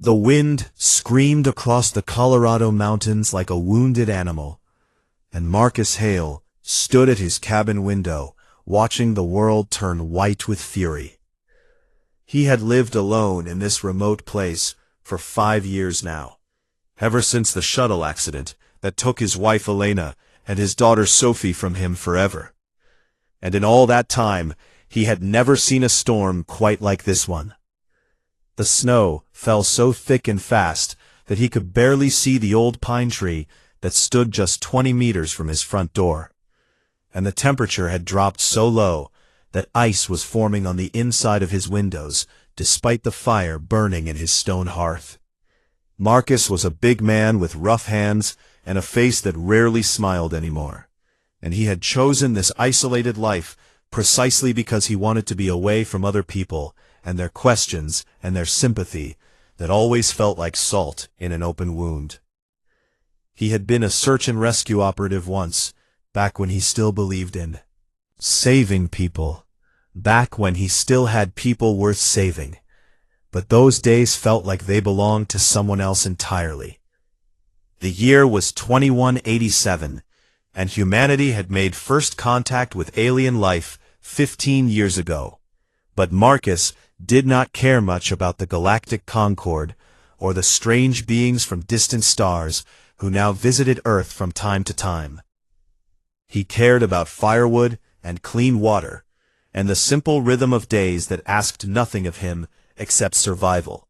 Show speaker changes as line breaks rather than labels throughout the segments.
The wind screamed across the Colorado mountains like a wounded animal, and Marcus Hale stood at his cabin window, watching the world turn white with fury. He had lived alone in this remote place for 5 years now, ever since the shuttle accident that took his wife Elena and his daughter Sophie from him forever. And in all that time, he had never seen a storm quite like this one. The snow fell so thick and fast that he could barely see the old pine tree that stood just 20 meters from his front door. And the temperature had dropped so low that ice was forming on the inside of his windows, despite the fire burning in his stone hearth. Marcus was a big man with rough hands and a face that rarely smiled anymore, and he had chosen this isolated life precisely because he wanted to be away from other people and their questions and their sympathy that always felt like salt in an open wound. He had been a search and rescue operative once, back when he still believed in saving people, back when he still had people worth saving. But those days felt like they belonged to someone else entirely. The year was 2187, and humanity had made first contact with alien life 15 years ago. But Marcus did not care much about the Galactic Concord or the strange beings from distant stars who now visited Earth from time to time. He cared about firewood and clean water, and the simple rhythm of days that asked nothing of him except survival.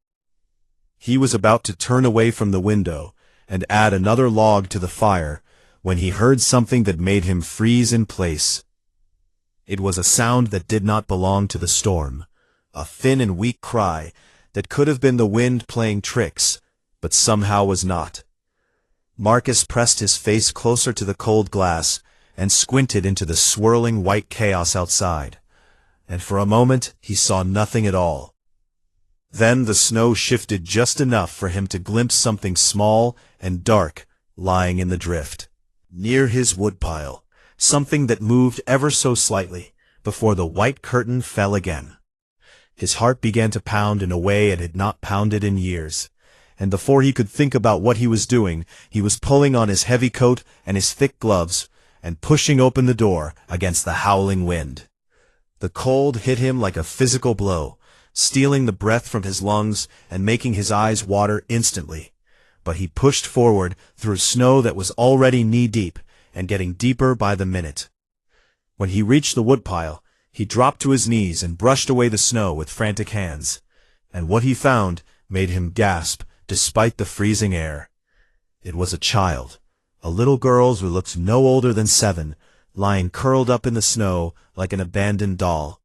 He was about to turn away from the window and add another log to the fire when he heard something that made him freeze in place. It was a sound that did not belong to the storm, a thin and weak cry that could have been the wind playing tricks, but somehow was not. Marcus pressed his face closer to the cold glass and squinted into the swirling white chaos outside, and for a moment he saw nothing at all. Then the snow shifted just enough for him to glimpse something small and dark lying in the drift, near his woodpile, something that moved ever so slightly before the white curtain fell again. His heart began to pound in a way it had not pounded in years, and before he could think about what he was doing, he was pulling on his heavy coat and his thick gloves and pushing open the door against the howling wind. The cold hit him like a physical blow, stealing the breath from his lungs and making his eyes water instantly. But he pushed forward through snow that was already knee-deep and getting deeper by the minute. When he reached the woodpile, he dropped to his knees and brushed away the snow with frantic hands, and what he found made him gasp despite the freezing air. It was a child, a little girl who looked no older than 7, lying curled up in the snow like an abandoned doll.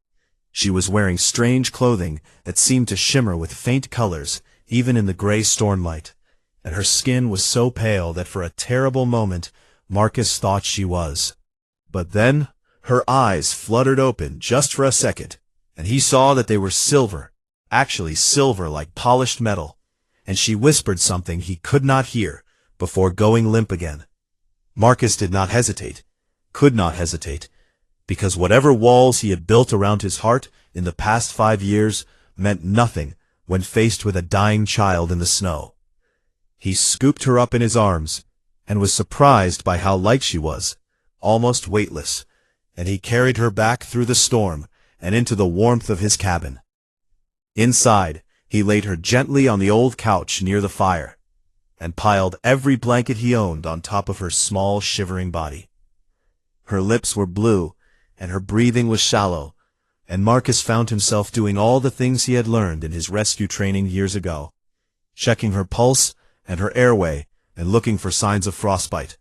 She was wearing strange clothing that seemed to shimmer with faint colors even in the gray stormlight, and her skin was so pale that for a terrible moment Marcus thought she was. But then her eyes fluttered open just for a second, and he saw that they were silver, actually silver like polished metal, and she whispered something he could not hear before going limp again. Marcus did not hesitate, could not hesitate, because whatever walls he had built around his heart in the past 5 years meant nothing when faced with a dying child in the snow. He scooped her up in his arms, and was surprised by how light she was, almost weightless, and he carried her back through the storm and into the warmth of his cabin. Inside, he laid her gently on the old couch near the fire, and piled every blanket he owned on top of her small, shivering body. Her lips were blue, and her breathing was shallow, and Marcus found himself doing all the things he had learned in his rescue training years ago, checking her pulse and her airway and looking for signs of frostbite.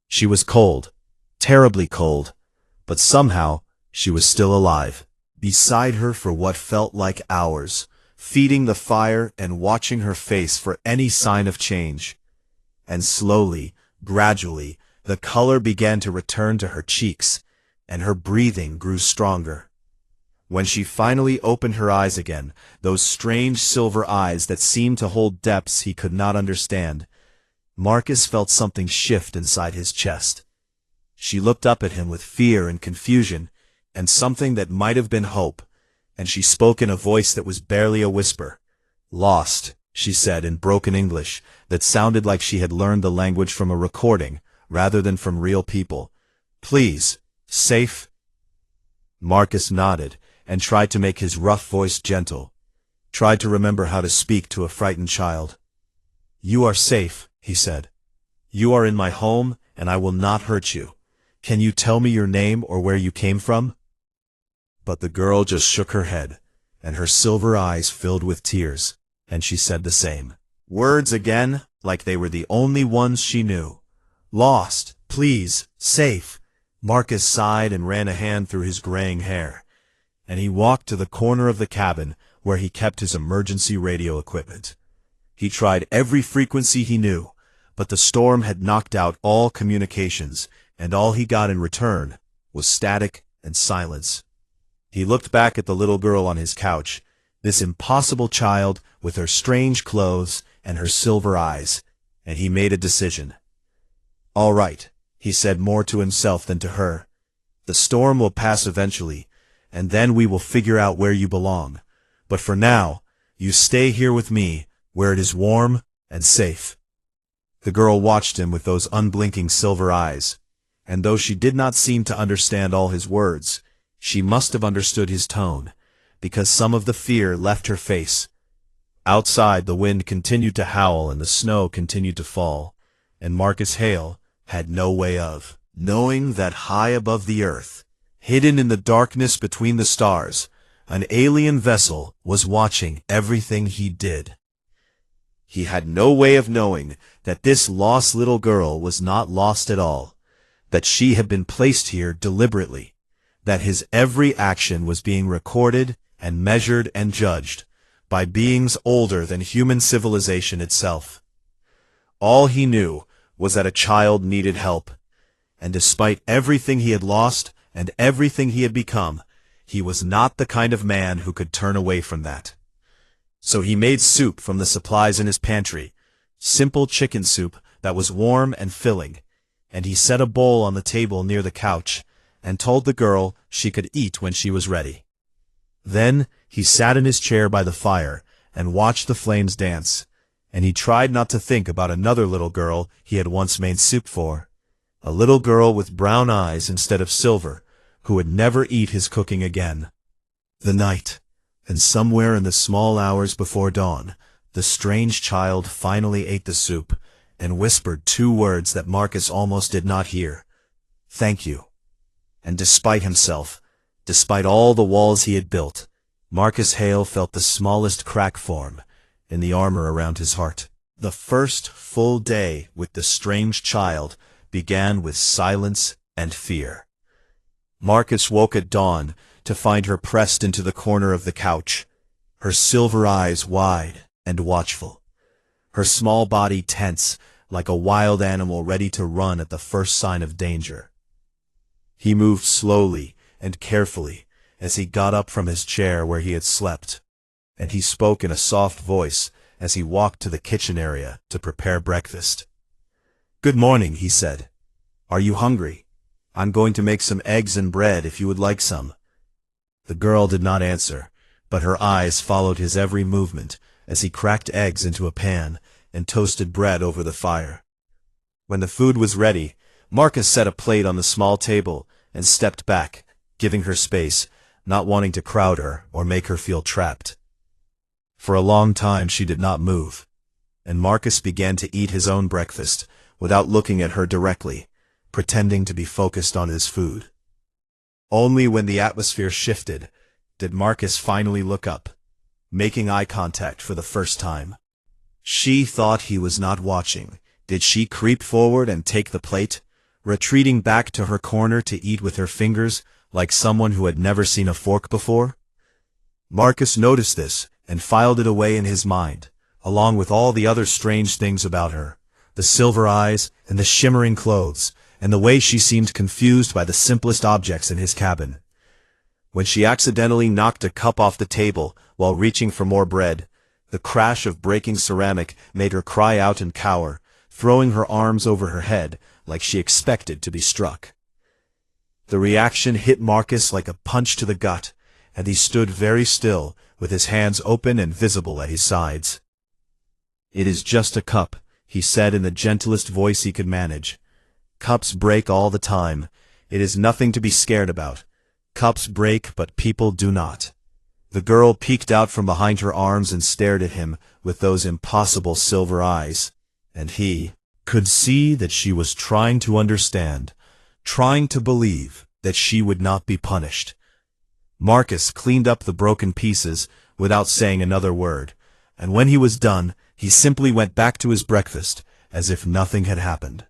She was cold, terribly cold, but somehow she was still alive. Beside her for what felt like hours, feeding the fire and watching her face for any sign of change. And slowly, gradually, the color began to return to her cheeks, and her breathing grew stronger. When she finally opened her eyes again, those strange silver eyes that seemed to hold depths he could not understand, Marcus felt something shift inside his chest. She looked up at him with fear and confusion, and something that might have been hope, and she spoke in a voice that was barely a whisper. "Lost," she said in broken English that sounded like she had learned the language from a recording rather than from real people. "Please, safe?" Marcus nodded and tried to make his rough voice gentle. Tried to remember how to speak to a frightened child. "You are safe," he said. "You are in my home, and I will not hurt you. Can you tell me your name or where you came from?" But the girl just shook her head, and her silver eyes filled with tears, and she said the same words again, like they were the only ones she knew. "Lost, please, safe." Marcus sighed and ran a hand through his graying hair, and he walked to the corner of the cabin where he kept his emergency radio equipment. He tried every frequency he knew, but the storm had knocked out all communications, and all he got in return was static and silence. He looked back at the little girl on his couch, this impossible child with her strange clothes and her silver eyes, and he made a decision. "All right," he said more to himself than to her. "The storm will pass eventually, and then we will figure out where you belong. But for now, you stay here with me, where it is warm and safe." The girl watched him with those unblinking silver eyes, and though she did not seem to understand all his words, she must have understood his tone, because some of the fear left her face. Outside, the wind continued to howl and the snow continued to fall, and Marcus Hale had no way of knowing that high above the earth, hidden in the darkness between the stars, an alien vessel was watching everything he did. He had no way of knowing that this lost little girl was not lost at all, that she had been placed here deliberately, that his every action was being recorded and measured and judged by beings older than human civilization itself. All he knew was that a child needed help, and despite everything he had lost and everything he had become, he was not the kind of man who could turn away from that. So he made soup from the supplies in his pantry, simple chicken soup that was warm and filling, and he set a bowl on the table near the couch and told the girl she could eat when she was ready. Then he sat in his chair by the fire and watched the flames dance, and he tried not to think about another little girl he had once made soup for, a little girl with brown eyes instead of silver, who would never eat his cooking again. The night, and somewhere in the small hours before dawn, the strange child finally ate the soup and whispered two words that Marcus almost did not hear: "Thank you." And despite himself, despite all the walls he had built, Marcus Hale felt the smallest crack form in the armor around his heart. The first full day with the strange child began with silence and fear. Marcus woke at dawn to find her pressed into the corner of the couch, her silver eyes wide and watchful, her small body tense like a wild animal ready to run at the first sign of danger. He moved slowly and carefully as he got up from his chair where he had slept, and he spoke in a soft voice as he walked to the kitchen area to prepare breakfast. "Good morning," he said. "Are you hungry? I'm going to make some eggs and bread if you would like some." The girl did not answer, but her eyes followed his every movement as he cracked eggs into a pan and toasted bread over the fire. When the food was ready, Marcus set a plate on the small table and stepped back, giving her space, not wanting to crowd her or make her feel trapped. For a long time she did not move, and Marcus began to eat his own breakfast without looking at her directly, pretending to be focused on his food. Only when the atmosphere shifted did Marcus finally look up, making eye contact for the first time. She thought he was not watching. Did she creep forward and take the plate, retreating back to her corner to eat with her fingers like someone who had never seen a fork before? Marcus noticed this and filed it away in his mind, along with all the other strange things about her, the silver eyes and the shimmering clothes, and the way she seemed confused by the simplest objects in his cabin. When she accidentally knocked a cup off the table while reaching for more bread, the crash of breaking ceramic made her cry out and cower, throwing her arms over her head like she expected to be struck. The reaction hit Marcus like a punch to the gut, and he stood very still with his hands open and visible at his sides. "It is just a cup," he said in the gentlest voice he could manage. "Cups break all the time. It is nothing to be scared about. Cups break, but people do not." The girl peeked out from behind her arms and stared at him with those impossible silver eyes, and he could see that she was trying to understand, trying to believe that she would not be punished. Marcus cleaned up the broken pieces without saying another word, and when he was done, he simply went back to his breakfast as if nothing had happened.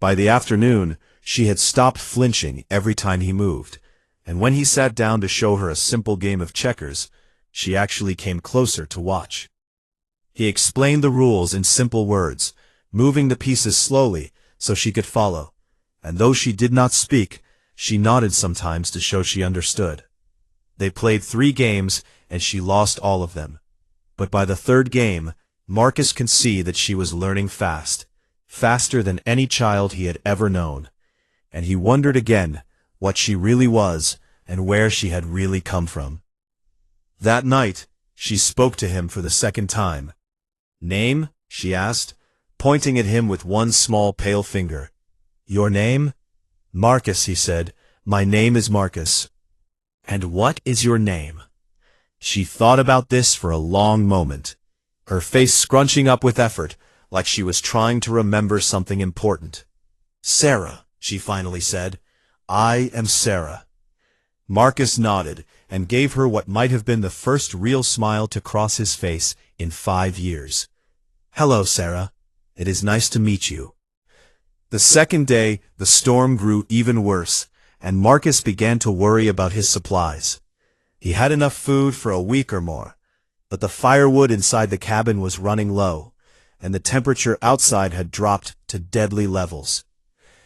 By the afternoon, she had stopped flinching every time he moved, and when he sat down to show her a simple game of checkers, she actually came closer to watch. He explained the rules in simple words, moving the pieces slowly so she could follow, and though she did not speak, she nodded sometimes to show she understood. They played 3 games, and she lost all of them. But by the 3rd game, Marcus could see that she was learning fast, faster than any child he had ever known, and he wondered again what she really was and where she had really come from. That night, she spoke to him for the 2nd time. "Name?" she asked, pointing at him with one small pale finger. "Your name?" "Marcus," he said. "My name is Marcus." "And what is your name?" She thought about this for a long moment, her face scrunching up with effort, like she was trying to remember something important. "Sarah," she finally said. "I am Sarah." Marcus nodded and gave her what might have been the first real smile to cross his face in 5 years. "Hello, Sarah. It is nice to meet you." The 2nd day, the storm grew even worse, and Marcus began to worry about his supplies. He had enough food for a week or more, but the firewood inside the cabin was running low, and the temperature outside had dropped to deadly levels.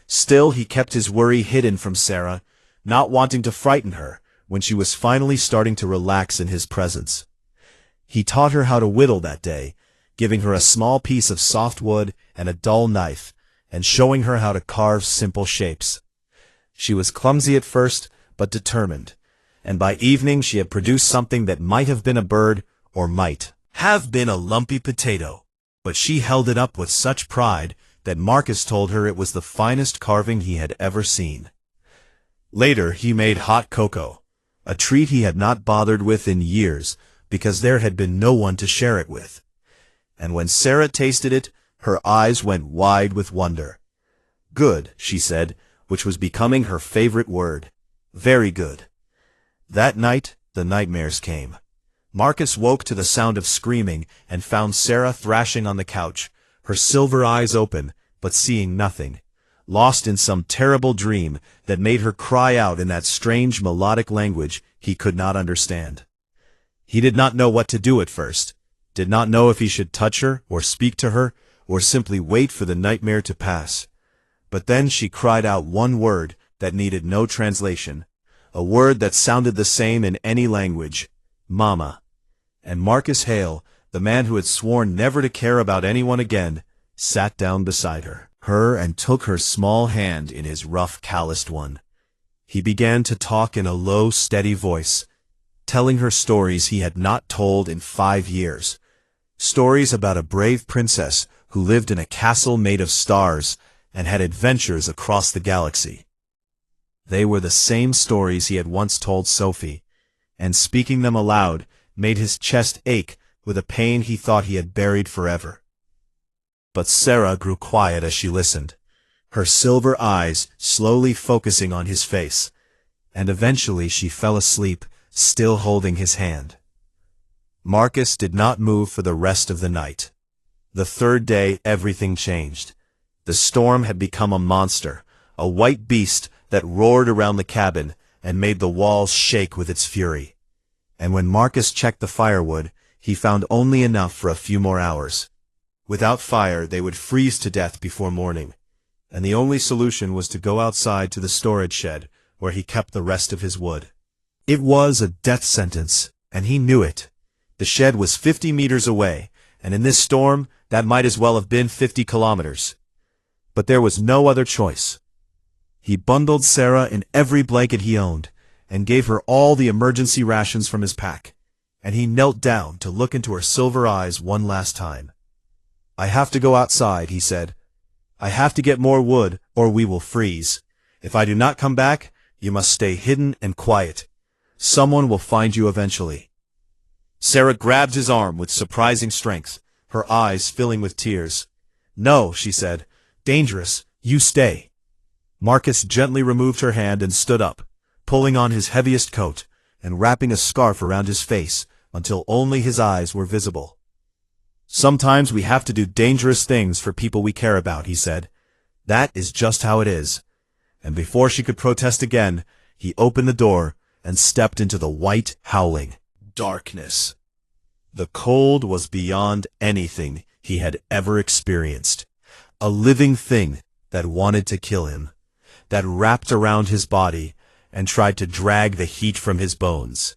Still, he kept his worry hidden from Sarah, not wanting to frighten her when she was finally starting to relax in his presence. He taught her how to whittle that day, giving her a small piece of soft wood and a dull knife, and showing her how to carve simple shapes. She was clumsy at first, but determined, and by evening she had produced something that might have been a bird or might have been a lumpy potato, but she held it up with such pride that Marcus told her it was the finest carving he had ever seen. Later he made hot cocoa, a treat he had not bothered with in years because there had been no one to share it with. And when Sarah tasted it, her eyes went wide with wonder. "Good," she said, which was becoming her favorite word. "Very good." That night, the nightmares came. Marcus woke to the sound of screaming and found Sarah thrashing on the couch, her silver eyes open, but seeing nothing, lost in some terrible dream that made her cry out in that strange melodic language he could not understand. He did not know what to do at first, did not know if he should touch her or speak to her, or simply wait for the nightmare to pass. But then she cried out one word that needed no translation, a word that sounded the same in any language: "Mama." And Marcus Hale, the man who had sworn never to care about anyone again, sat down beside her and took her small hand in his rough, calloused one. He began to talk in a low, steady voice, telling her stories he had not told in 5 years. Stories about a brave princess who lived in a castle made of stars and had adventures across the galaxy. They were the same stories he had once told Sophie, and speaking them aloud made his chest ache with a pain he thought he had buried forever. But Sarah grew quiet as she listened, her silver eyes slowly focusing on his face, and eventually she fell asleep, still holding his hand. Marcus did not move for the rest of the night. The 3rd day, everything changed. The storm had become a monster, a white beast that roared around the cabin and made the walls shake with its fury. And when Marcus checked the firewood, he found only enough for a few more hours. Without fire, they would freeze to death before morning, and the only solution was to go outside to the storage shed, where he kept the rest of his wood. It was a death sentence, and he knew it. The shed was 50 meters away, and in this storm, that might as well have been 50 kilometers. But there was no other choice. He bundled Sarah in every blanket he owned, and gave her all the emergency rations from his pack, and he knelt down to look into her silver eyes one last time. "I have to go outside," he said. "I have to get more wood, or we will freeze. If I do not come back, you must stay hidden and quiet. Someone will find you eventually." Sarah grabbed his arm with surprising strength, her eyes filling with tears. "No," she said. "Dangerous. You stay." Marcus gently removed her hand and stood up, pulling on his heaviest coat and wrapping a scarf around his face until only his eyes were visible. "Sometimes we have to do dangerous things for people we care about," he said. "That is just how it is." And before she could protest again, he opened the door and stepped into the white, howling darkness. The cold was beyond anything he had ever experienced. A living thing that wanted to kill him, that wrapped around his body and tried to drag the heat from his bones.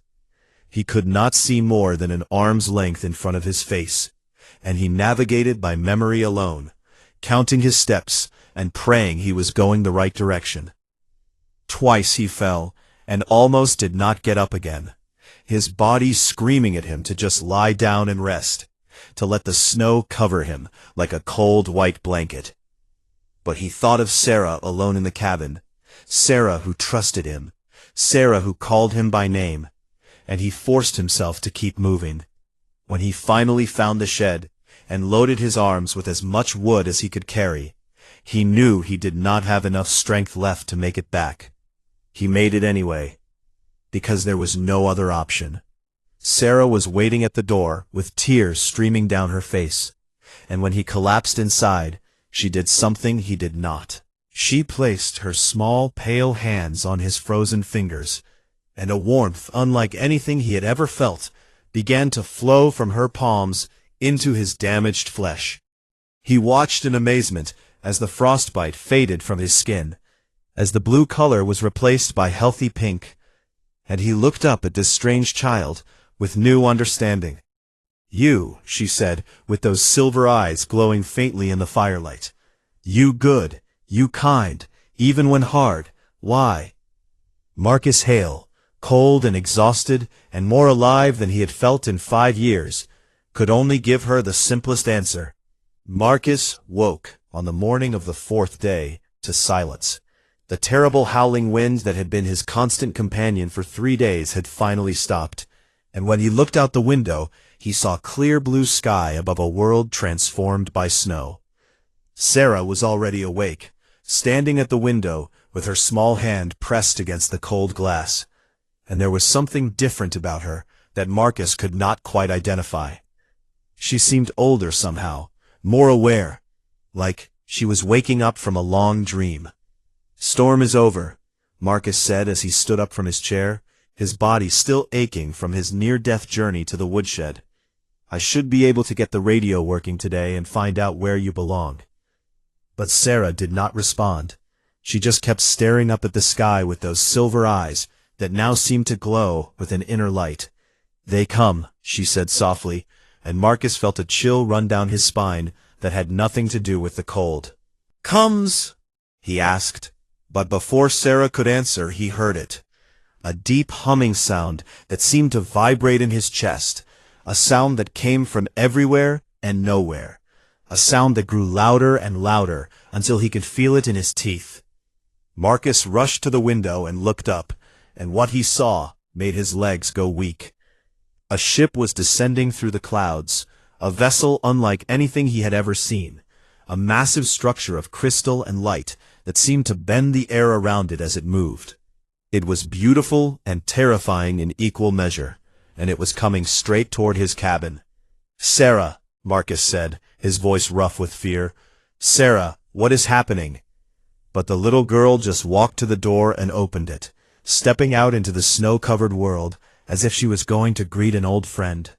He could not see more than an arm's length in front of his face, and he navigated by memory alone, counting his steps and praying he was going the right direction. Twice he fell and almost did not get up again, his body screaming at him to just lie down and rest, to let the snow cover him like a cold white blanket. But he thought of Sarah alone in the cabin, Sarah who trusted him, Sarah who called him by name, and he forced himself to keep moving. When he finally found the shed and loaded his arms with as much wood as he could carry, he knew he did not have enough strength left to make it back. He made it anyway, because there was no other option. Sarah was waiting at the door with tears streaming down her face, and when he collapsed inside, she did something he did not. She placed her small, pale hands on his frozen fingers, and a warmth unlike anything he had ever felt began to flow from her palms into his damaged flesh. He watched in amazement as the frostbite faded from his skin, as the blue color was replaced by healthy pink, and he looked up at this strange child with new understanding. "You," she said, with those silver eyes glowing faintly in the firelight. "You good, you kind, even when hard. Why?" Marcus Hale, cold and exhausted and more alive than he had felt in 5 years, could only give her the simplest answer. Marcus woke on the morning of the 4th day to silence. The terrible howling wind that had been his constant companion for 3 days had finally stopped, and when he looked out the window, he saw clear blue sky above a world transformed by snow. Sarah was already awake, standing at the window with her small hand pressed against the cold glass, and there was something different about her that Marcus could not quite identify. She seemed older somehow, more aware, like she was waking up from a long dream. "Storm is over," Marcus said as he stood up from his chair, his body still aching from his near-death journey to the woodshed. "I should be able to get the radio working today and find out where you belong." But Sarah did not respond. She just kept staring up at the sky with those silver eyes that now seemed to glow with an inner light. "They come," she said softly, and Marcus felt a chill run down his spine that had nothing to do with the cold. "Comes?" he asked. But before Sarah could answer, he heard it. A deep humming sound that seemed to vibrate in his chest, a sound that came from everywhere and nowhere, a sound that grew louder and louder until he could feel it in his teeth. Marcus rushed to the window and looked up, and what he saw made his legs go weak. A ship was descending through the clouds, a vessel unlike anything he had ever seen, a massive structure of crystal and light that seemed to bend the air around it as it moved. It was beautiful and terrifying in equal measure, and it was coming straight toward his cabin. "Sarah," Marcus said, his voice rough with fear. "Sarah, what is happening?" But the little girl just walked to the door and opened it, stepping out into the snow-covered world as if she was going to greet an old friend.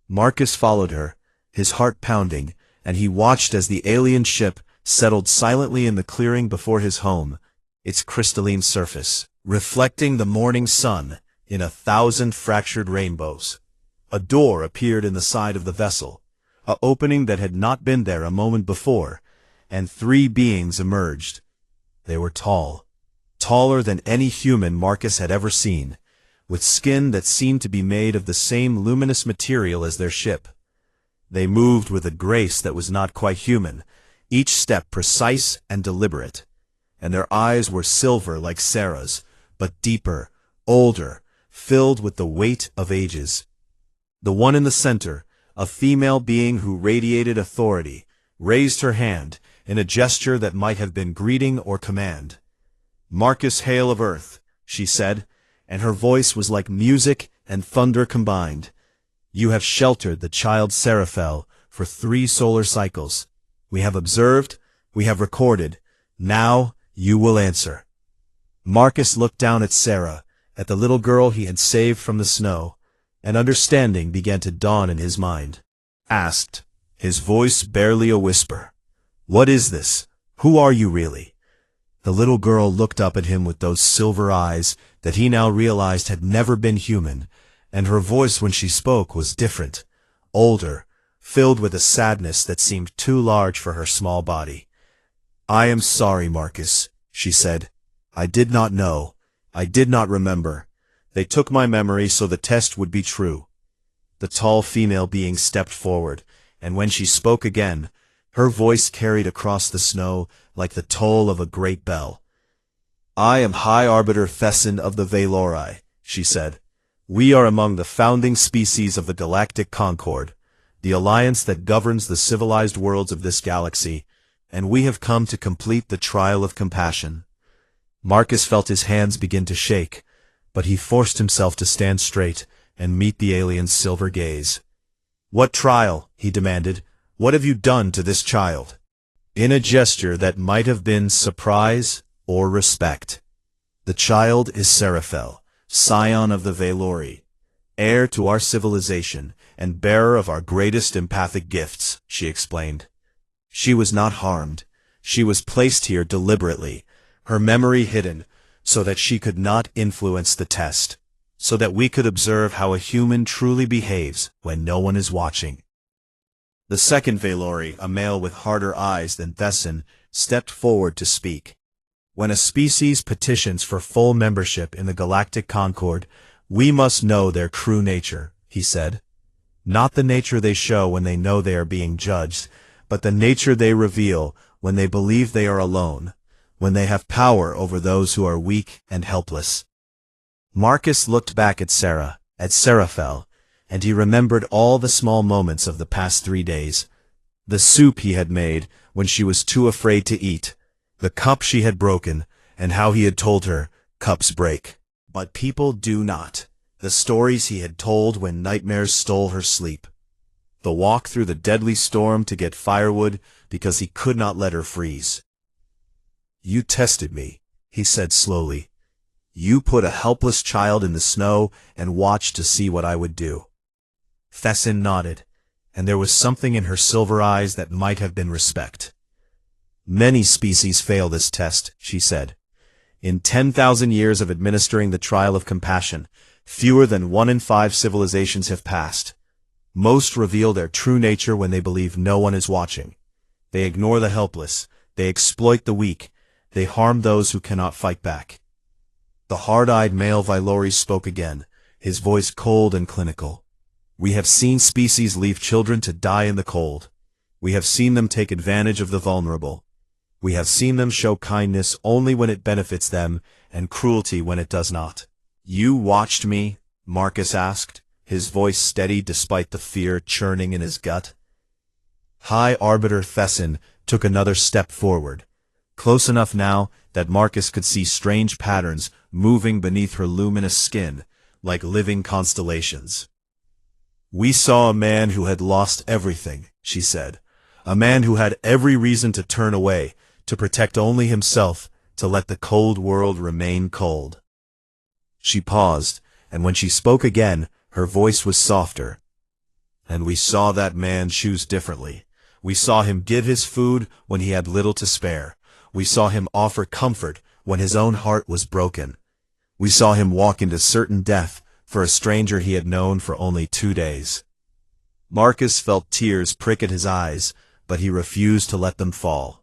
Marcus followed her, his heart pounding, and he watched as the alien ship settled silently in the clearing before his home, its crystalline surface reflecting the morning sun in 1,000 fractured rainbows. A door appeared in the side of the vessel, an opening that had not been there a moment before, and 3 beings emerged. They were tall, taller than any human Marcus had ever seen, with skin that seemed to be made of the same luminous material as their ship. They moved with a grace that was not quite human, each step precise and deliberate. And their eyes were silver like Sarah's, but deeper, older, filled with the weight of ages. The one in the center, a female being who radiated authority, raised her hand in a gesture that might have been greeting or command. "Marcus Hale of Earth," she said, and her voice was like music and thunder combined. "You have sheltered the child Seraphel for 3 solar cycles. We have observed, we have recorded. Now you will answer." Marcus looked down at Sarah, at the little girl he had saved from the snow, and understanding began to dawn in his mind. Asked, his voice barely a whisper, "What is this? Who are you really?" The little girl looked up at him with those silver eyes that he now realized had never been human, and her voice when she spoke was different, older, filled with a sadness that seemed too large for her small body. "I am sorry, Marcus," she said. "I did not know. I did not remember. They took my memory so the test would be true." The tall female being stepped forward, and when she spoke again, her voice carried across the snow like the toll of a great bell. "I am High Arbiter Thessin of the Valori," she said. "We are among the founding species of the Galactic Concord, the alliance that governs the civilized worlds of this galaxy, and we have come to complete the trial of compassion." Marcus felt his hands begin to shake, but he forced himself to stand straight and meet the alien's silver gaze. "What trial?" he demanded. "What have you done to this child?" In a gesture that might have been surprise or respect. "The child is Seraphel, scion of the Valori, heir to our civilization and bearer of our greatest empathic gifts," she explained. "She was not harmed. She was placed here deliberately, her memory hidden, so that she could not influence the test, so that we could observe how a human truly behaves when no one is watching." The second Valori, a male with harder eyes than Thessin, stepped forward to speak. "When a species petitions for full membership in the Galactic Concord, we must know their true nature," he said. "Not the nature they show when they know they are being judged, but the nature they reveal when they believe they are alone, when they have power over those who are weak and helpless." Marcus looked back at Sarah, at Seraphel, and he remembered all the small moments of the past 3 days. The soup he had made when she was too afraid to eat, the cup she had broken, and how he had told her, "Cups break, but people do not." The stories he had told when nightmares stole her sleep. The walk through the deadly storm to get firewood because he could not let her freeze. "You tested me," he said slowly. "You put a helpless child in the snow and watched to see what I would do." Thessin nodded, and there was something in her silver eyes that might have been respect. "Many species fail this test," she said. "In 10,000 years of administering the trial of compassion, fewer than 1 in 5 civilizations have passed. Most reveal their true nature when they believe no one is watching. They ignore the helpless, they exploit the weak, they harm those who cannot fight back." The hard-eyed male Valori spoke again, his voice cold and clinical. "We have seen species leave children to die in the cold. We have seen them take advantage of the vulnerable. We have seen them show kindness only when it benefits them, and cruelty when it does not." "You watched me?" Marcus asked, his voice steady despite the fear churning in his gut. High Arbiter Thessin took another step forward, close enough now that Marcus could see strange patterns moving beneath her luminous skin, like living constellations. "We saw a man who had lost everything," she said. "A man who had every reason to turn away, to protect only himself, to let the cold world remain cold." She paused, and when she spoke again, her voice was softer. "And we saw that man choose differently. We saw him give his food when he had little to spare. We saw him offer comfort when his own heart was broken. We saw him walk into certain death for a stranger he had known for only 2 days." Marcus felt tears prick at his eyes, but he refused to let them fall.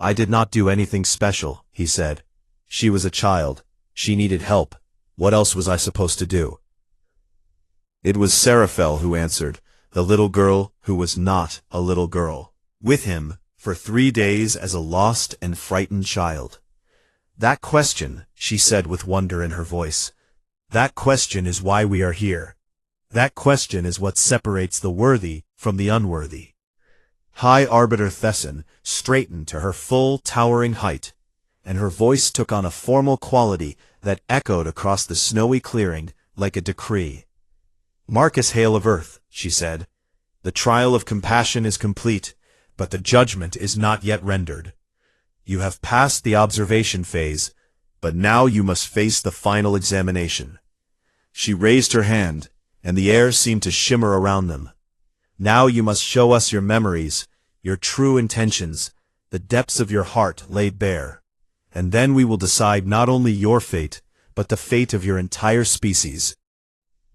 "I did not do anything special," he said. "She was a child. She needed help. What else was I supposed to do?" It was Seraphel who answered, the little girl who was not a little girl, with him for 3 days as a lost and frightened child. That question, she said with wonder in her voice, that question is why we are here. That question is what separates the worthy from the unworthy. High Arbiter Thesson straightened to her full towering height, and her voice took on a formal quality that echoed across the snowy clearing like a decree. Marcus Hale of Earth, she said, the trial of compassion is complete, but the judgment is not yet rendered. You have passed the observation phase, but now you must face the final examination. She raised her hand, and the air seemed to shimmer around them. Now you must show us your memories, your true intentions, the depths of your heart laid bare. And then we will decide not only your fate, but the fate of your entire species.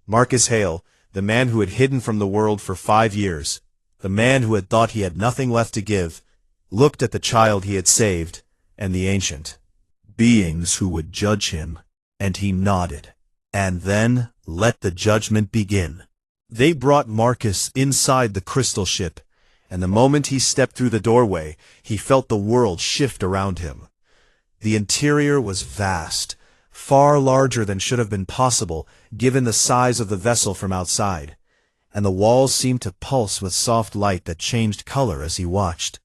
Marcus Hale, the man who had hidden from the world for 5 years, the man who had thought he had nothing left to give, looked at the child he had saved, and the ancient beings who would judge him, and he nodded. And then, let the judgment begin. They brought Marcus inside the crystal ship, and the moment he stepped through the doorway, he felt the world shift around him. The interior was vast, far larger than should have been possible given the size of the vessel from outside, and the walls seemed to pulse with soft light that changed color as he watched.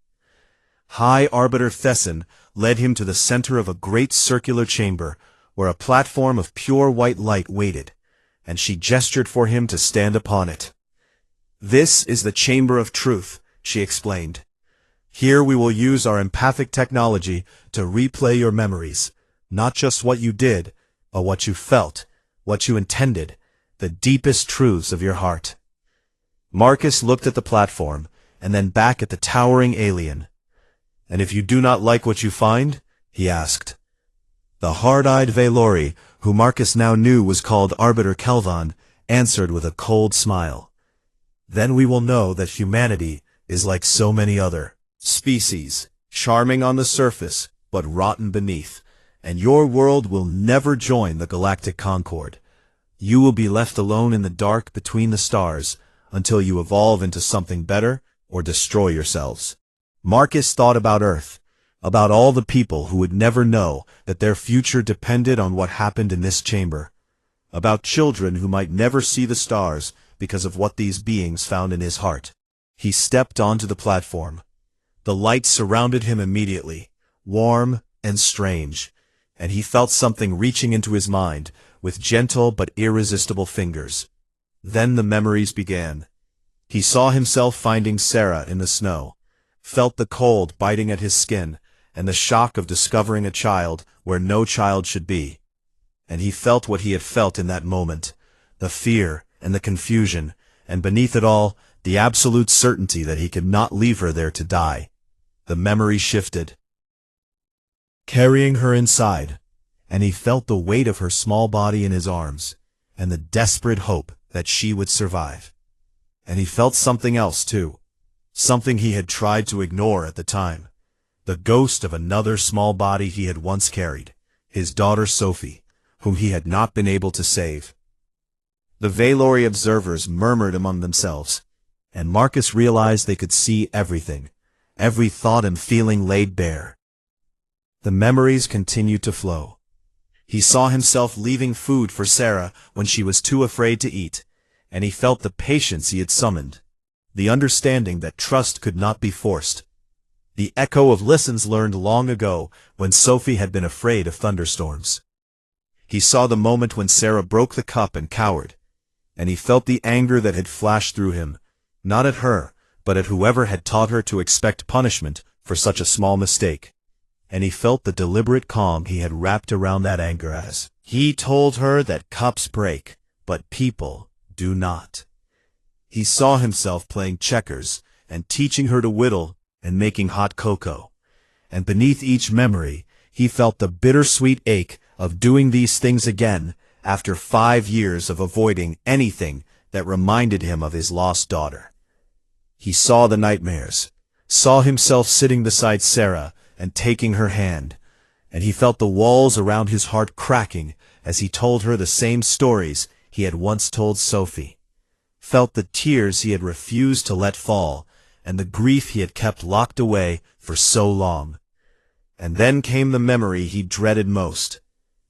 High Arbiter Thesson led him to the center of a great circular chamber where a platform of pure white light waited, and she gestured for him to stand upon it. This is the Chamber of Truth, she explained. Here we will use our empathic technology to replay your memories, not just what you did, but what you felt, what you intended, the deepest truths of your heart. Marcus looked at the platform, and then back at the towering alien. And if you do not like what you find? He asked. The hard-eyed Valori, who Marcus now knew was called Arbiter Kelvon, answered with a cold smile. Then we will know that humanity is like so many other species, charming on the surface, but rotten beneath, and your world will never join the galactic concord. You will be left alone in the dark between the stars until you evolve into something better or destroy yourselves. Marcus thought about Earth, about all the people who would never know that their future depended on what happened in this chamber, about children who might never see the stars because of what these beings found in his heart. He stepped onto the platform. The light surrounded him immediately, warm and strange, and he felt something reaching into his mind with gentle but irresistible fingers. Then the memories began. He saw himself finding Sarah in the snow, felt the cold biting at his skin, and the shock of discovering a child where no child should be. And he felt what he had felt in that moment, the fear and the confusion, and beneath it all, the absolute certainty that he could not leave her there to die. The memory shifted, carrying her inside, and he felt the weight of her small body in his arms, and the desperate hope that she would survive. And he felt something else, too, something he had tried to ignore at the time, the ghost of another small body he had once carried, his daughter Sophie, whom he had not been able to save. The Valori observers murmured among themselves, and Marcus realized they could see everything, every thought and feeling laid bare. The memories continued to flow. He saw himself leaving food for Sarah when she was too afraid to eat, and he felt the patience he had summoned, the understanding that trust could not be forced, the echo of lessons learned long ago when Sophie had been afraid of thunderstorms. He saw the moment when Sarah broke the cup and cowered, and he felt the anger that had flashed through him, not at her, but at whoever had taught her to expect punishment for such a small mistake. And he felt the deliberate calm he had wrapped around that anger as he told her that cups break, but people do not. He saw himself playing checkers and teaching her to whittle and making hot cocoa. And beneath each memory, he felt the bittersweet ache of doing these things again after 5 years of avoiding anything that reminded him of his lost daughter. He saw the nightmares, saw himself sitting beside Sarah and taking her hand, and he felt the walls around his heart cracking as he told her the same stories he had once told Sophie. felt the tears he had refused to let fall, and the grief he had kept locked away for so long. And then came the memory he dreaded most.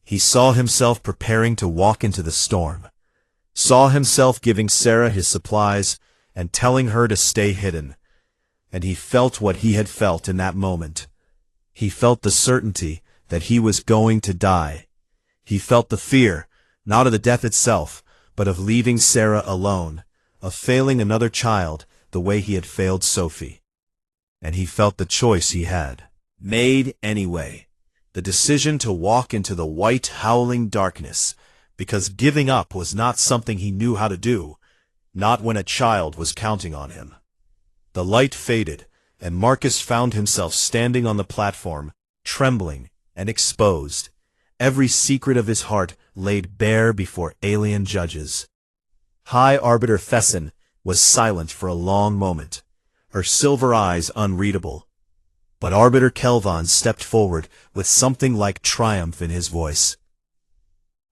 He saw himself preparing to walk into the storm. Saw himself giving Sarah his supplies and telling her to stay hidden. And he felt what he had felt in that moment. He felt the certainty that he was going to die. He felt the fear, not of the death itself, but of leaving Sarah alone, of failing another child the way he had failed Sophie. And he felt the choice he had made anyway, the decision to walk into the white, howling darkness, because giving up was not something he knew how to do, not when a child was counting on him. The light faded, and Marcus found himself standing on the platform, trembling and exposed, every secret of his heart laid bare before alien judges. High Arbiter Fessin was silent for a long moment, her silver eyes unreadable. But Arbiter Kelvon stepped forward with something like triumph in his voice.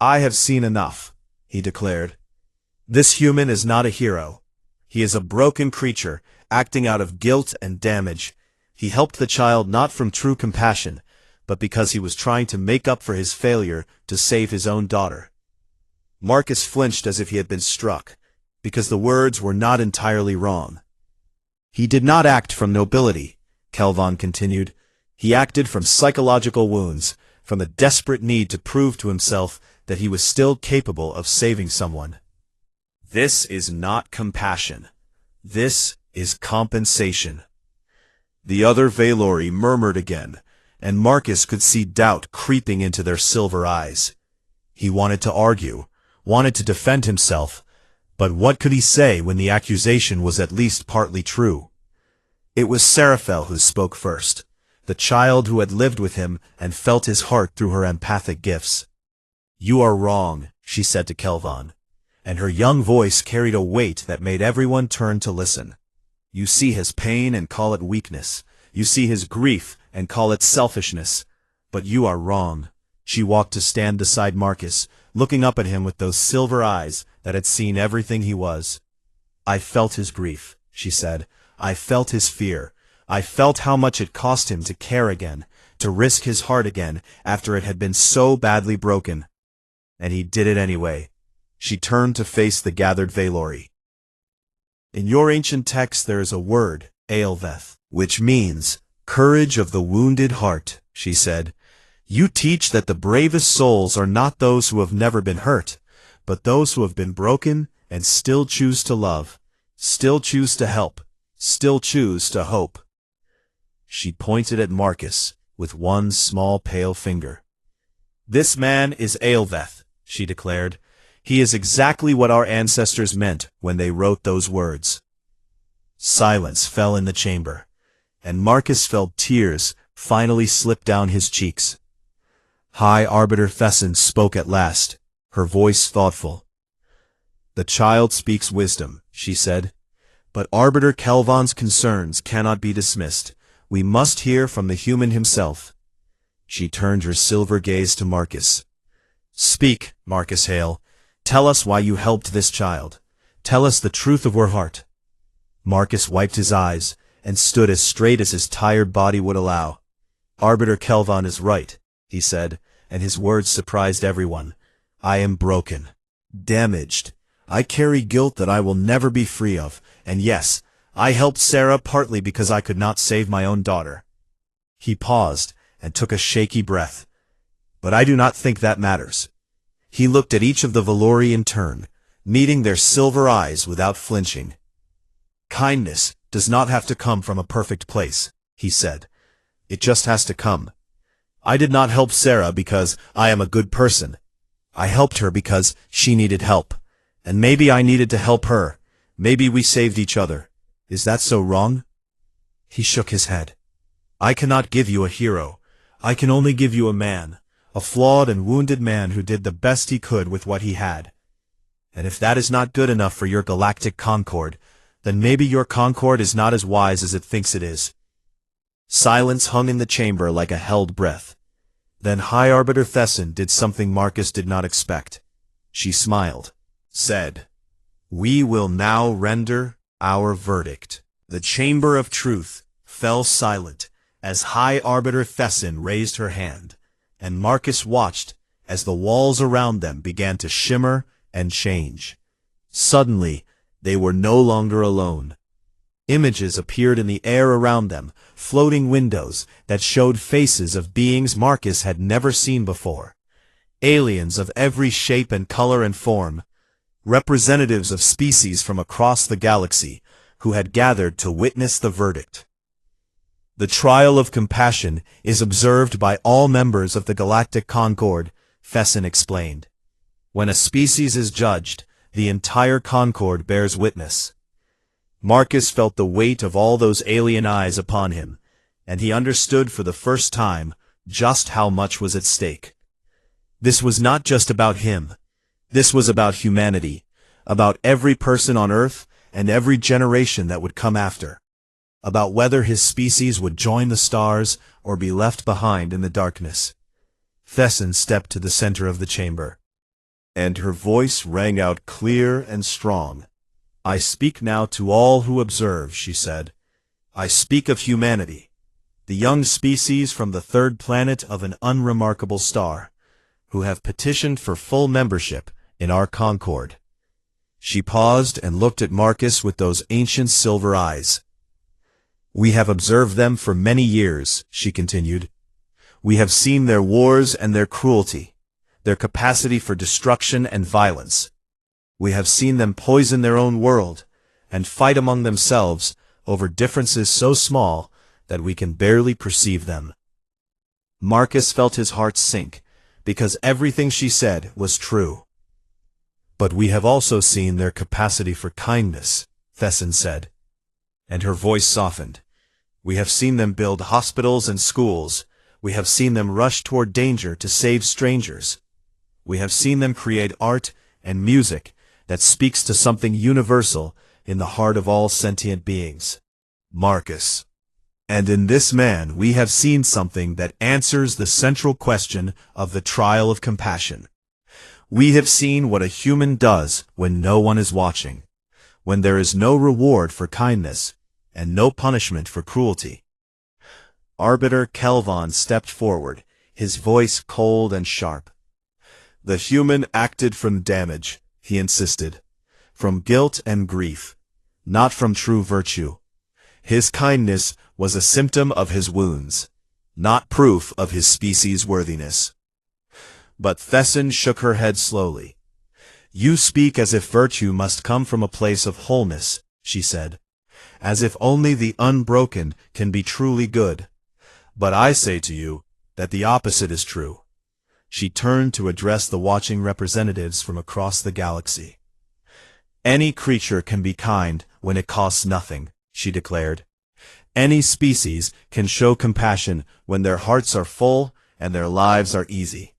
"I have seen enough," he declared. "This human is not a hero. He is a broken creature, acting out of guilt and damage. He helped the child not from true compassion, but because he was trying to make up for his failure to save his own daughter." Marcus flinched as if he had been struck, because the words were not entirely wrong. "He did not act from nobility," Kelvon continued. "He acted from psychological wounds, from the desperate need to prove to himself that he was still capable of saving someone. This is not compassion. This is compensation." The other Valori murmured again, and Marcus could see doubt creeping into their silver eyes. He wanted to argue, wanted to defend himself, but what could he say when the accusation was at least partly true? It was Seraphel who spoke first, the child who had lived with him and felt his heart through her empathic gifts. "You are wrong," she said to Kelvon, and her young voice carried a weight that made everyone turn to listen. "You see his pain and call it weakness. You see his grief and call it selfishness. But you are wrong." She walked to stand beside Marcus, looking up at him with those silver eyes that had seen everything he was. "I felt his grief," she said. "I felt his fear. I felt how much it cost him to care again, to risk his heart again after it had been so badly broken. And he did it anyway." She turned to face the gathered Valori. "In your ancient text there is a word, Aelveth, which means courage of the wounded heart," she said. "You teach that the bravest souls are not those who have never been hurt, but those who have been broken and still choose to love, still choose to help, still choose to hope." She pointed at Marcus with one small pale finger. "This man is Aelveth," she declared. "He is exactly what our ancestors meant when they wrote those words." Silence fell in the chamber, and Marcus felt tears finally slip down his cheeks. High Arbiter Fessin spoke at last, her voice thoughtful. "The child speaks wisdom," she said. "But Arbiter Kelvon's concerns cannot be dismissed. We must hear from the human himself." She turned her silver gaze to Marcus. "Speak, Marcus Hale. Tell us why you helped this child. Tell us the truth of your heart." Marcus wiped his eyes and stood as straight as his tired body would allow. "Arbiter Kelvon is right," he said, and his words surprised everyone. "I am broken, damaged. I carry guilt that I will never be free of, and yes, I helped Sarah partly because I could not save my own daughter." He paused and took a shaky breath. "But I do not think that matters." He looked at each of the Valori in turn, meeting their silver eyes without flinching. "Kindness does not have to come from a perfect place," he said. "It just has to come. I did not help Sarah because I am a good person. I helped her because she needed help. And maybe I needed to help her. Maybe we saved each other. Is that so wrong?" He shook his head. "I cannot give you a hero. I can only give you a man, a flawed and wounded man who did the best he could with what he had. And if that is not good enough for your galactic concord, then maybe your concord is not as wise as it thinks it is." Silence hung in the chamber like a held breath. Then High Arbiter Fessin did something Marcus did not expect. She smiled, said, We will now render our verdict. The Chamber of Truth fell silent as High Arbiter Thessin raised her hand, and Marcus watched as the walls around them began to shimmer and change. Suddenly, they were no longer alone. Images appeared in the air around them, floating windows that showed faces of beings Marcus had never seen before. Aliens of every shape and color and form, representatives of species from across the galaxy, who had gathered to witness the verdict. The trial of compassion is observed by all members of the Galactic Concord, Thessin explained. When a species is judged, the entire Concord bears witness. Marcus felt the weight of all those alien eyes upon him, and he understood for the first time just how much was at stake. This was not just about him. This was about humanity, about every person on Earth and every generation that would come after, about whether his species would join the stars or be left behind in the darkness. Thessin stepped to the center of the chamber, and her voice rang out clear and strong. I speak now to all who observe, she said. I speak of humanity, the young species from the third planet of an unremarkable star, who have petitioned for full membership in our Concord. She paused and looked at Marcus with those ancient silver eyes. We have observed them for many years, she continued. We have seen their wars and their cruelty, their capacity for destruction and violence. We have seen them poison their own world and fight among themselves over differences so small that we can barely perceive them. Marcus felt his heart sink, because everything she said was true. But we have also seen their capacity for kindness, Thessin said, and her voice softened. We have seen them build hospitals and schools. We have seen them rush toward danger to save strangers. We have seen them create art and music that speaks to something universal in the heart of all sentient beings. Marcus. And in this man we have seen something that answers the central question of the trial of compassion. We have seen what a human does when no one is watching, when there is no reward for kindness and no punishment for cruelty. Arbiter Kelvon stepped forward, his voice cold and sharp. The human acted from damage, he insisted, from guilt and grief, not from true virtue. His kindness was a symptom of his wounds, not proof of his species' worthiness. But Thessin shook her head slowly. You speak as if virtue must come from a place of wholeness, she said, as if only the unbroken can be truly good. But I say to you that the opposite is true. She turned to address the watching representatives from across the galaxy. Any creature can be kind when it costs nothing, she declared. Any species can show compassion when their hearts are full and their lives are easy.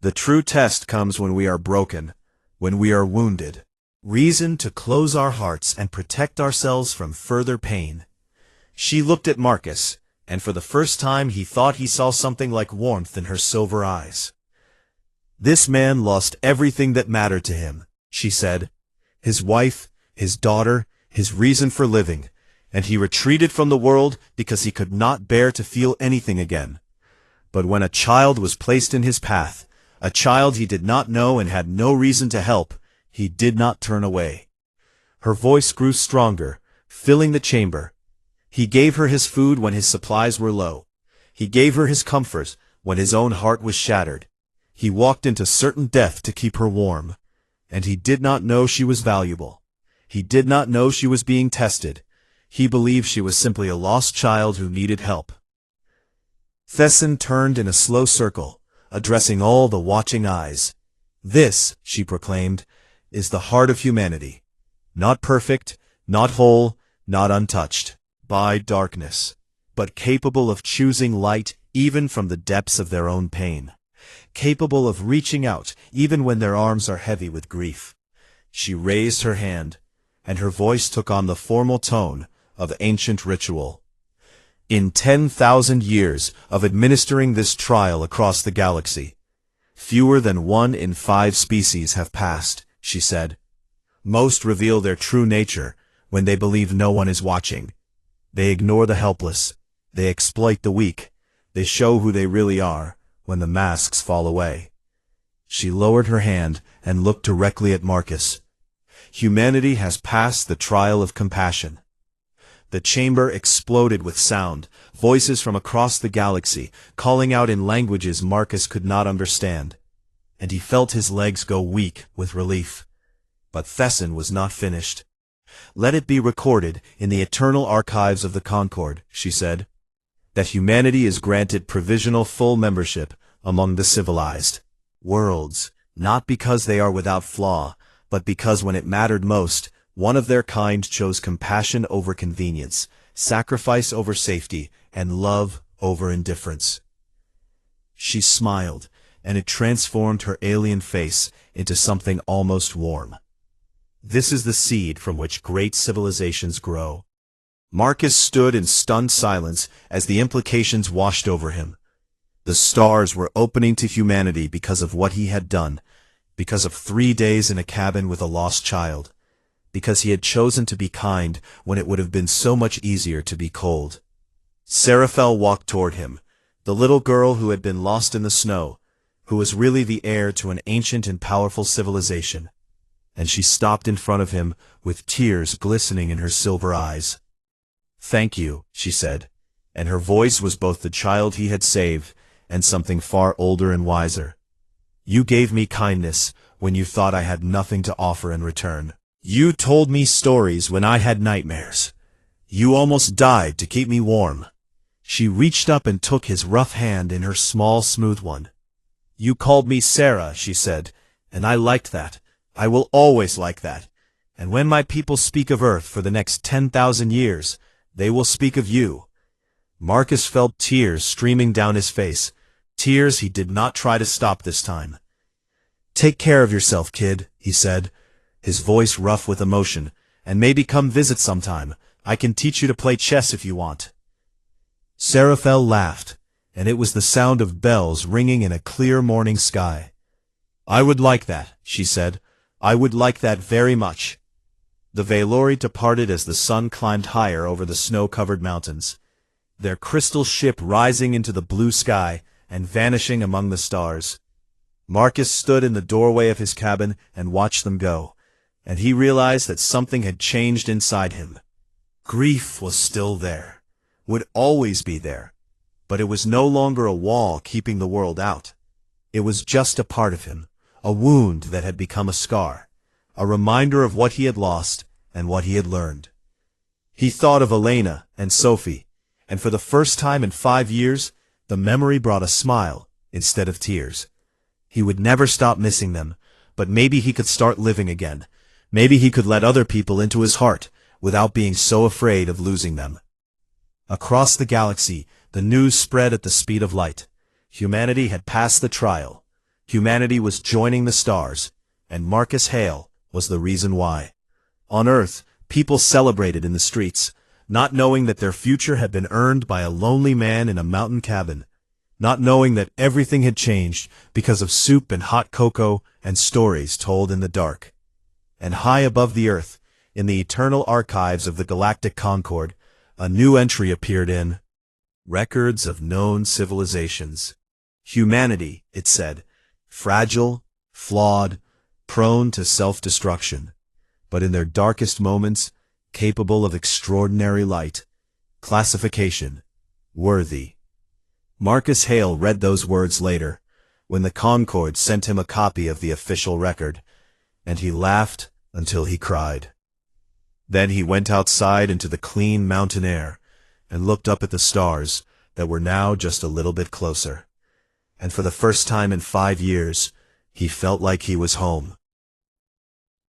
The true test comes when we are broken, when we are wounded. Reason to close our hearts and protect ourselves from further pain. She looked at Marcus, and for the first time he thought he saw something like warmth in her silver eyes. This man lost everything that mattered to him, she said. His wife, his daughter, his reason for living, and he retreated from the world because he could not bear to feel anything again. But when a child was placed in his path, a child he did not know and had no reason to help, he did not turn away. Her voice grew stronger, filling the chamber. He gave her his food when his supplies were low. He gave her his comfort when his own heart was shattered. He walked into certain death to keep her warm. And he did not know she was valuable. He did not know she was being tested. He believed she was simply a lost child who needed help. Thessin turned in a slow circle, addressing all the watching eyes. This, she proclaimed, is the heart of humanity. Not perfect, not whole, not untouched by darkness, but capable of choosing light even from the depths of their own pain. Capable of reaching out even when their arms are heavy with grief. She raised her hand, and her voice took on the formal tone of ancient ritual. In 10,000 years of administering this trial across the galaxy, fewer than 1 in 5 species have passed, she said. Most reveal their true nature when they believe no one is watching. They ignore the helpless. They exploit the weak. They show who they really are when the masks fall away. She lowered her hand and looked directly at Marcus. Humanity has passed the trial of compassion. The chamber exploded with sound, voices from across the galaxy, calling out in languages Marcus could not understand. And he felt his legs go weak with relief. But Thesson was not finished. "Let it be recorded in the eternal archives of the Concord," she said, "that humanity is granted provisional full membership among the civilized worlds, not because they are without flaw, but because when it mattered most, one of their kind chose compassion over convenience, sacrifice over safety, and love over indifference." She smiled, and it transformed her alien face into something almost warm. This is the seed from which great civilizations grow. Marcus stood in stunned silence as the implications washed over him. The stars were opening to humanity because of what he had done, because of 3 days in a cabin with a lost child, because he had chosen to be kind when it would have been so much easier to be cold. Seraphel walked toward him, the little girl who had been lost in the snow, who was really the heir to an ancient and powerful civilization. And she stopped in front of him with tears glistening in her silver eyes. "Thank you," she said, and her voice was both the child he had saved and something far older and wiser. "You gave me kindness when you thought I had nothing to offer in return. You told me stories when I had nightmares. You almost died to keep me warm." She reached up and took his rough hand in her small, smooth one. "You called me Sarah," she said, "and I liked that. I will always like that. And when my people speak of Earth for the next 10,000 years, they will speak of you." Marcus felt tears streaming down his face, tears he did not try to stop this time. "Take care of yourself, kid," he said, his voice rough with emotion, "and maybe come visit sometime. I can teach you to play chess if you want." Seraphel laughed, and it was the sound of bells ringing in a clear morning sky. "I would like that," she said. "I would like that very much." The Veilori departed as the sun climbed higher over the snow-covered mountains, their crystal ship rising into the blue sky and vanishing among the stars. Marcus stood in the doorway of his cabin and watched them go, and he realized that something had changed inside him. Grief was still there, would always be there, but it was no longer a wall keeping the world out. It was just a part of him, a wound that had become a scar, a reminder of what he had lost and what he had learned. He thought of Elena and Sophie, and for the first time in 5 years, the memory brought a smile instead of tears. He would never stop missing them, but maybe he could start living again. Maybe he could let other people into his heart without being so afraid of losing them. Across the galaxy, the news spread at the speed of light. Humanity had passed the trial. Humanity was joining the stars, and Marcus Hale was the reason why. On Earth, people celebrated in the streets, not knowing that their future had been earned by a lonely man in a mountain cabin, not knowing that everything had changed because of soup and hot cocoa and stories told in the dark. And high above the Earth, in the eternal archives of the Galactic Concord, a new entry appeared in Records of Known Civilizations. Humanity, it said, fragile, flawed, prone to self-destruction, but in their darkest moments, capable of extraordinary light. Classification: worthy. Marcus Hale read those words later, when the Concord sent him a copy of the official record, and he laughed until he cried. Then he went outside into the clean mountain air, and looked up at the stars that were now just a little bit closer. And for the first time in 5 years, he felt like he was home.